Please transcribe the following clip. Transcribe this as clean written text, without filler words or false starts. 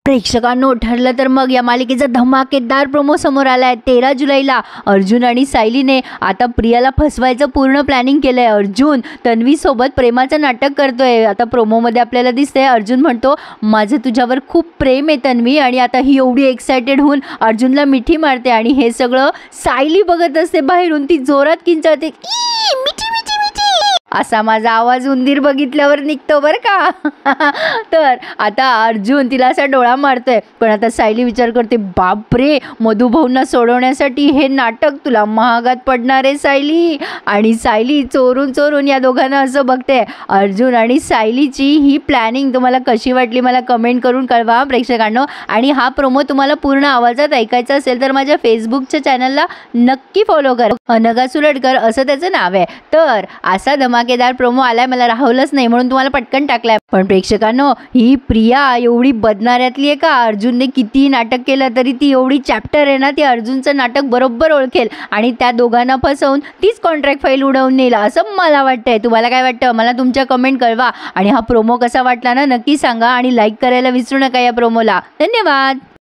प्रेक्षकांनो, ठरलं तर मग या मालिकेचा धमाकेदार प्रोमो समोर आलाय. 13 जुलैला अर्जुन आणि सायलीने आता प्रियाला फसवायचं पूर्ण प्लॅनिंग केलंय. अर्जुन तन्वी सोबत प्रेमाचं नाटक करतोय. आता प्रोमोमध्ये आपल्याला दिसतंय अर्जुन म्हणतो, माझं तुझ्यावर खूप प्रेम आहे तन्वी. आणि आता ही एवढी एक्सायटेड होऊन अर्जुनला मिठी मारते आणि हे सगळं सायली बघत असते बाहेरून. ती जोरात किंचाळते, मिठी मिठी मिठी असा माझा आवाज उंदीर बघितल्यावर निघतो बरं का. तर आता अर्जुन तिला असा डोळा मारतोय. पण आता सायली विचार करते, बापरे, मधुभाऊंना सोडवण्यासाठी हे नाटक तुला महागात पडणार आहे सायली. आणि सायली चोरून चोरून या दोघांना असं बघते. अर्जुन आणि सायलीची ही प्लॅनिंग तुम्हाला कशी वाटली मला कमेंट करून कळवा प्रेक्षकांनो. आणि हा प्रोमो तुम्हाला पूर्ण आवाजात ऐकायचा असेल तर माझ्या फेसबुकच्या चॅनलला नक्की फॉलो करा. अनघा सुरडकर असं त्याचं नाव आहे. तर असा धमाकेदार प्रोमो आलाय, मला राहुलच नाही म्हणून तुम्हाला पटकन टाकलाय. पण प्रेक्षकांनो, ही प्रिया एवढी बदनाऱ्यातली आहे का? अर्जुनने किती नाटक केलं तरी ती एवढी चॅप्टर आहे ना, ती अर्जुनचं नाटक बरोबर ओळखेल आणि त्या दोघांना फसवून तीच कॉन्ट्रॅक्ट फाईल उडवून नेला असं मला वाटतंय. तुम्हाला काय वाटतं मला तुमच्या कमेंट कळवा. आणि हा प्रोमो कसा वाटला ना नक्की सांगा आणि लाईक करायला विसरू नका या प्रोमोला. धन्यवाद.